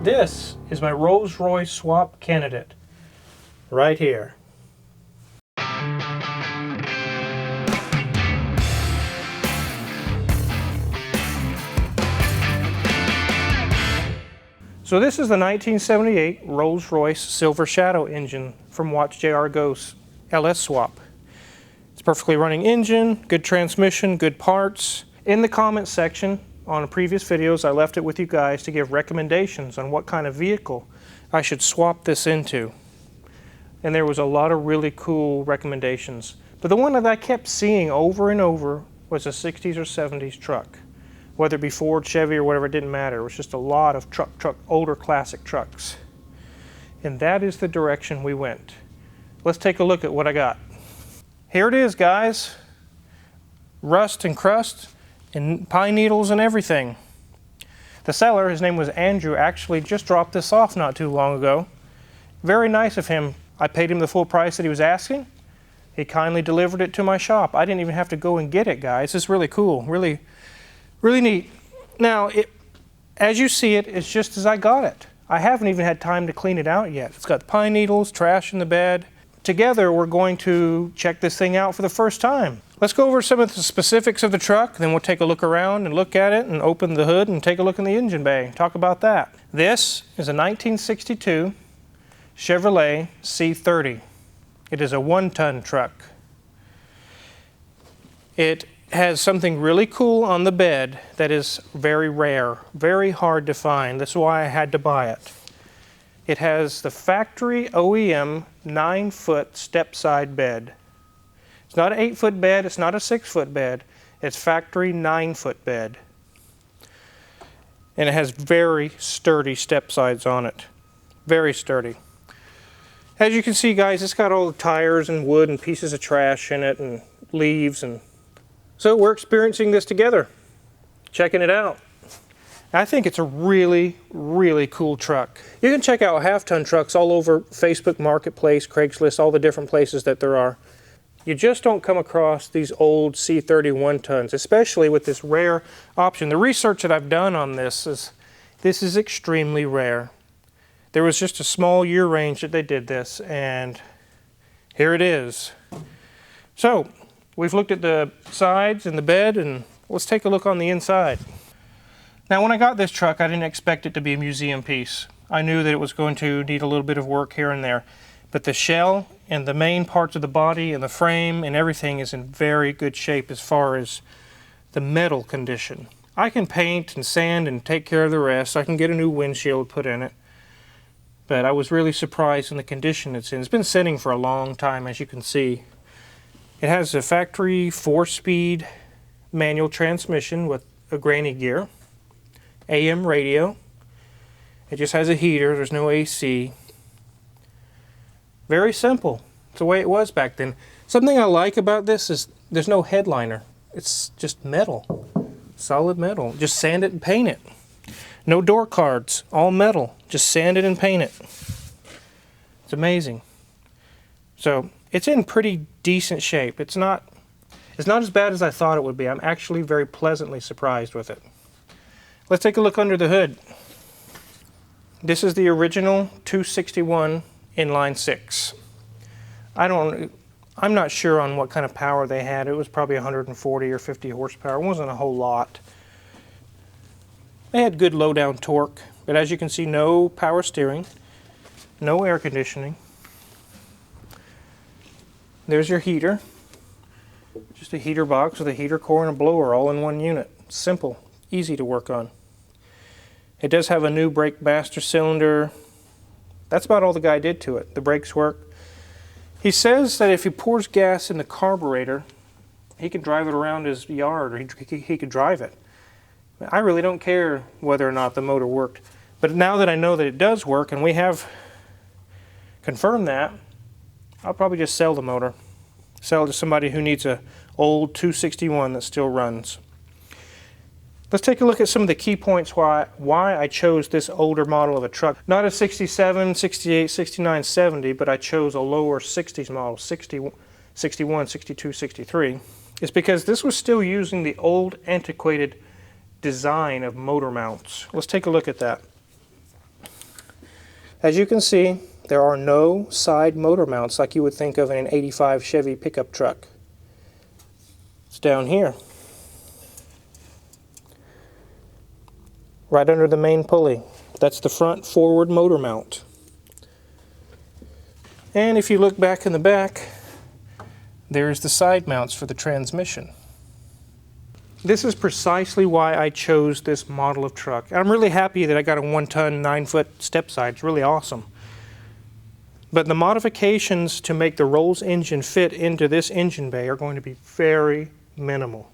This is my Rolls Royce swap candidate, right here. So this is the 1978 Rolls Royce Silver Shadow engine from Watch JR Go's LS swap. It's a perfectly running engine, good transmission, good parts. In the comments section on previous videos, I left it with you guys to give recommendations on what kind of vehicle I should swap this into. And there was a lot of really cool recommendations. But the one that I kept seeing over and over was a 60s or 70s truck. Whether it be Ford, Chevy, or whatever, it didn't matter. It was just a lot of older classic trucks. And that is the direction we went. Let's take a look at what I got. Here it is, guys. Rust and crust and pine needles and everything. The seller, his name was Andrew, actually just dropped this off not too long ago. Very nice of him. I paid him the full price that he was asking. He kindly delivered it to my shop. I didn't even have to go and get it, guys. It's really cool. Really neat. Now, as you see it, it's just as I got it. I haven't even had time to clean it out yet. It's got pine needles, trash in the bed. Together, we're going to check this thing out for the first time. Let's go over some of the specifics of the truck, then we'll take a look around and look at it and open the hood and take a look in the engine bay. Talk about that. This is a 1962 Chevrolet C30. It is a 1-ton truck. It has something really cool on the bed that is very rare, very hard to find. That's why I had to buy it. It has the factory OEM 9-foot step-side bed. It's not an 8-foot bed, it's not a 6-foot bed, it's factory 9-foot bed. And it has very sturdy step sides on it. Very sturdy. As you can see, guys, it's got all the tires and wood and pieces of trash in it and leaves, and so we're experiencing this together, checking it out. I think it's a really cool truck. You can check out half-ton trucks all over Facebook Marketplace, Craigslist, all the different places that there are. You just don't come across these old C30 1-tons, especially with this rare option. The research that I've done on this is extremely rare. There was just a small year range that they did this, and here it is. So, we've looked at the sides and the bed, and let's take a look on the inside. Now, when I got this truck, I didn't expect it to be a museum piece. I knew that it was going to need a little bit of work here and there, but the shell and the main parts of the body and the frame and everything is in very good shape as far as the metal condition. I can paint and sand and take care of the rest. I can get a new windshield put in it, but I was really surprised in the condition it's in. It's been sitting for a long time, as you can see. It has a factory 4-speed manual transmission with a granny gear, AM radio. It just has a heater, there's no AC. Very simple. It's the way it was back then. Something I like about this is there's no headliner. It's just metal, solid metal. Just sand it and paint it. No door cards, all metal. Just sand it and paint it. It's amazing. So it's in pretty decent shape. It's not as bad as I thought it would be. I'm actually very pleasantly surprised with it. Let's take a look under the hood. This is the original 261 inline 6. I'm not sure on what kind of power they had. It was probably 140 or 50 horsepower. It wasn't a whole lot. They had good low down torque, but as you can see, no power steering, no air conditioning. There's your heater. Just a heater box with a heater core and a blower all in one unit. Simple, easy to work on. It does have a new brake master cylinder. That's about all the guy did to it. The brakes work. He says that if he pours gas in the carburetor, he can drive it around his yard, or he could drive it. I really don't care whether or not the motor worked. But now that I know that it does work, and we have confirmed that, I'll probably just sell the motor. Sell it to somebody who needs a old 261 that still runs. Let's take a look at some of the key points why I chose this older model of a truck. Not a 67, 68, 69, 70, but I chose a lower 60s model, 60, 61, 62, 63. It's because this was still using the old antiquated design of motor mounts. Let's take a look at that. As you can see, there are no side motor mounts like you would think of in an 85 Chevy pickup truck. It's down here, right under the main pulley. That's the front forward motor mount. And if you look back in the back, there's the side mounts for the transmission. This is precisely why I chose this model of truck. I'm really happy that I got a 1-ton, 9-foot step side. It's really awesome. But the modifications to make the Rolls engine fit into this engine bay are going to be very minimal.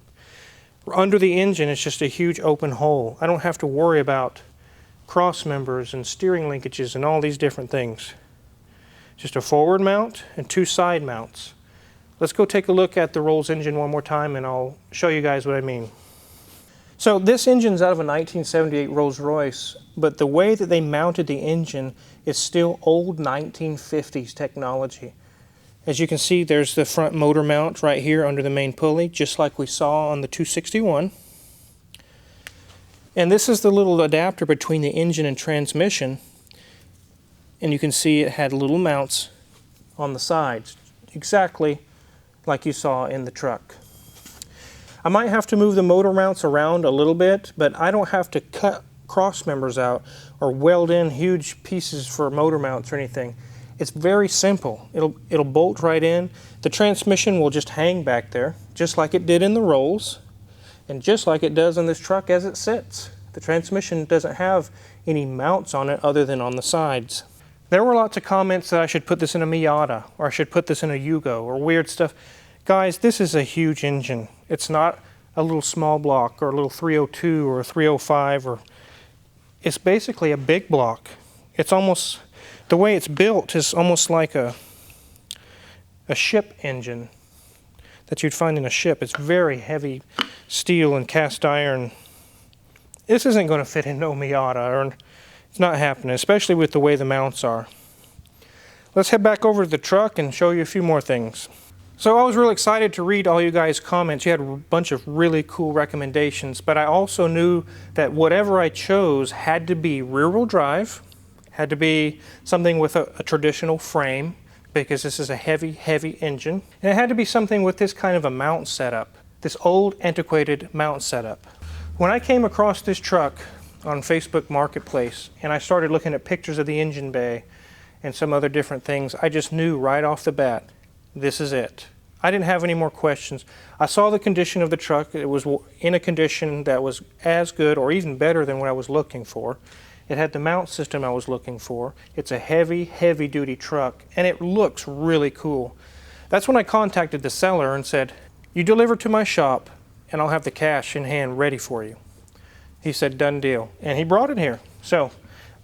Under the engine, it's just a huge open hole. I don't have to worry about cross members and steering linkages and all these different things. Just a forward mount and 2 side mounts. Let's go take a look at the Rolls engine one more time and I'll show you guys what I mean. So this engine's out of a 1978 Rolls Royce, but the way that they mounted the engine is still old 1950s technology. As you can see, there's the front motor mount right here under the main pulley, just like we saw on the 261. And this is the little adapter between the engine and transmission. And you can see it had little mounts on the sides, exactly like you saw in the truck. I might have to move the motor mounts around a little bit, but I don't have to cut cross members out or weld in huge pieces for motor mounts or anything. It's very simple. It'll bolt right in. The transmission will just hang back there, just like it did in the Rolls, and just like it does in this truck as it sits. The transmission doesn't have any mounts on it other than on the sides. There were lots of comments that I should put this in a Miata, or I should put this in a Yugo, or weird stuff. Guys, this is a huge engine. It's not a little small block, or a little 302, or a 305, it's basically a big block. It's almost, the way it's built is almost like a ship engine that you'd find in a ship. It's very heavy steel and cast iron. This isn't going to fit in no Miata, or it's not happening, especially with the way the mounts are. Let's head back over to the truck and show you a few more things. So I was really excited to read all you guys' comments. You had a bunch of really cool recommendations, but I also knew that whatever I chose had to be rear-wheel drive, had to be something with a traditional frame, because this is a heavy, heavy engine, and it had to be something with this kind of a mount setup, this old, antiquated mount setup. When I came across this truck on Facebook Marketplace and I started looking at pictures of the engine bay and some other different things, I just knew right off the bat, this is it. I didn't have any more questions. I saw the condition of the truck. It was in a condition that was as good or even better than what I was looking for. It had the mount system I was looking for. It's a heavy, heavy duty truck, and it looks really cool. That's when I contacted the seller and said, you deliver to my shop and I'll have the cash in hand ready for you. He said, done deal. And he brought it here. So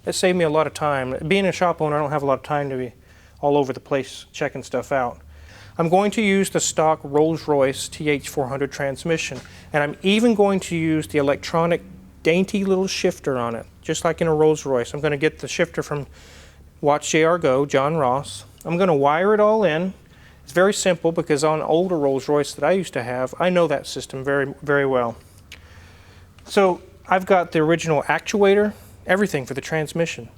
it saved me a lot of time. Being a shop owner, I don't have a lot of time to be all over the place checking stuff out. I'm going to use the stock Rolls Royce TH400 transmission. And I'm even going to use the electronic dainty little shifter on it, just like in a Rolls Royce. I'm going to get the shifter from Watch JR Go, John Ross. I'm going to wire it all in. It's very simple because on older Rolls Royce that I used to have, I know that system very, very well. So I've got the original actuator, everything for the transmission.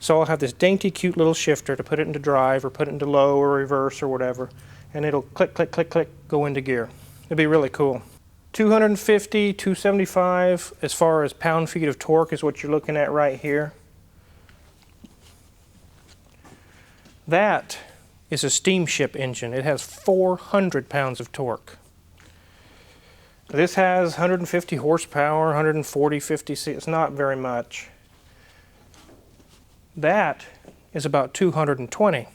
So I'll have this dainty, cute little shifter to put it into drive or put it into low or reverse or whatever, and it'll click, click, click, click, go into gear. It'll be really cool. 250, 275 as far as pound-feet of torque is what you're looking at right here. That is a steamship engine. It has 400 pounds of torque. This has 150 horsepower, 140, 50, it's not very much. That is about 220.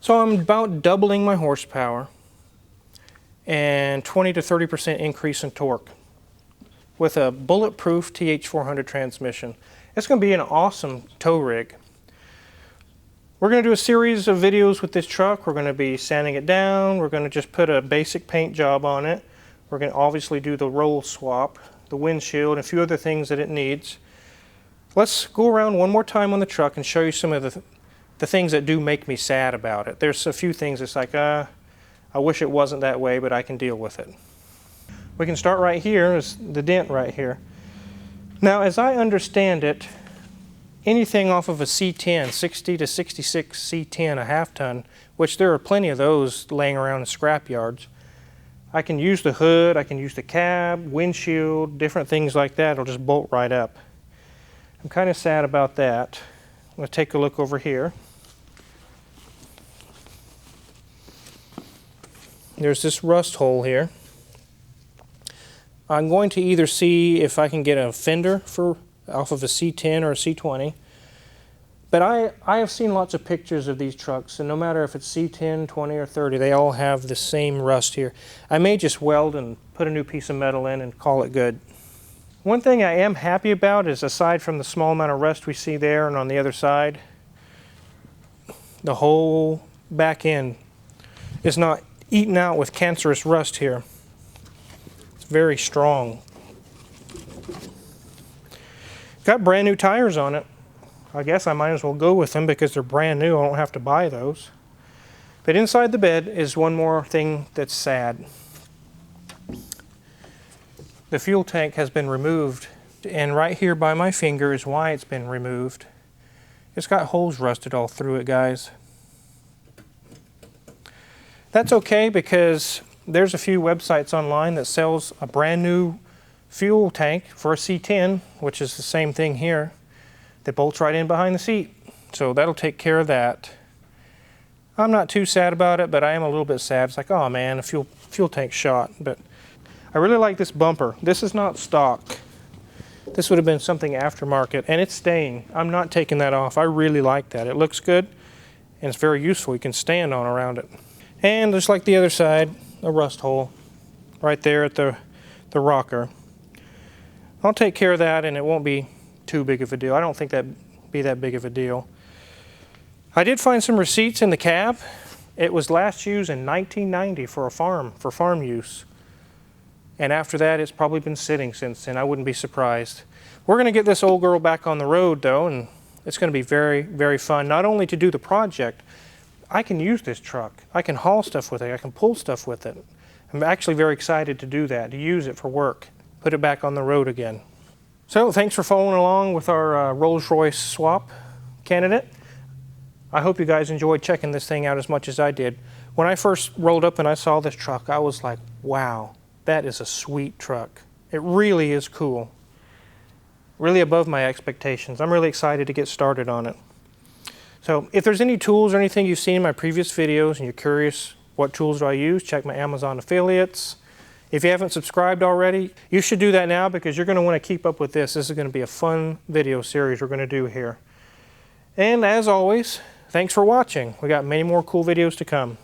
So I'm about doubling my horsepower and 20 to 30% increase in torque with a bulletproof TH400 transmission. It's going to be an awesome tow rig. We're going to do a series of videos with this truck. We're going to be sanding it down. We're going to just put a basic paint job on it. We're going to obviously do the roll swap, the windshield, and a few other things that it needs. Let's go around one more time on the truck and show you some of the things that do make me sad about it. There's a few things that's like, I wish it wasn't that way, but I can deal with it. We can start right here, is the dent right here. Now, as I understand it, anything off of a C10, 60 to 66 C10, a half ton, which there are plenty of those laying around in scrap yards. I can use the hood, I can use the cab, windshield, different things like that. It'll just bolt right up. I'm kind of sad about that. I'm going to take a look over here. There's this rust hole here. I'm going to either see if I can get a fender off of a C10 or a C20. But I have seen lots of pictures of these trucks, and no matter if it's C10, 20, or 30, they all have the same rust here. I may just weld and put a new piece of metal in and call it good. One thing I am happy about is, aside from the small amount of rust we see there and on the other side, the whole back end is not eaten out with cancerous rust here. It's very strong. Got brand new tires on it. I guess I might as well go with them because they're brand new. I don't have to buy those. But inside the bed is one more thing that's sad. The fuel tank has been removed, and right here by my finger is why it's been removed. It's got holes rusted all through it, guys. That's okay, because there's a few websites online that sells a brand new fuel tank for a C10, which is the same thing here, that bolts right in behind the seat. So that'll take care of that. I'm not too sad about it, but I am a little bit sad. It's like, oh man, a fuel tank shot. But I really like this bumper. This is not stock. This would have been something aftermarket, and it's staying. I'm not taking that off. I really like that. It looks good, and it's very useful. You can stand on around it. And just like the other side, a rust hole right there at the rocker. I'll take care of that, and it won't be too big of a deal. I don't think that'd be that big of a deal. I did find some receipts in the cab. It was last used in 1990 for farm use. And after that, it's probably been sitting since then. I wouldn't be surprised. We're going to get this old girl back on the road, though, and it's going to be very, very fun. Not only to do the project, I can use this truck. I can haul stuff with it. I can pull stuff with it. I'm actually very excited to do that, to use it for work, put it back on the road again. So thanks for following along with our Rolls Royce swap candidate. I hope you guys enjoyed checking this thing out as much as I did. When I first rolled up and I saw this truck, I was like, wow, that is a sweet truck. It really is cool. Really above my expectations. I'm really excited to get started on it. So if there's any tools or anything you've seen in my previous videos and you're curious what tools do I use, check my Amazon affiliates. If you haven't subscribed already, you should do that now, because you're going to want to keep up with this. This is going to be a fun video series we're going to do here. And as always, thanks for watching. We got many more cool videos to come.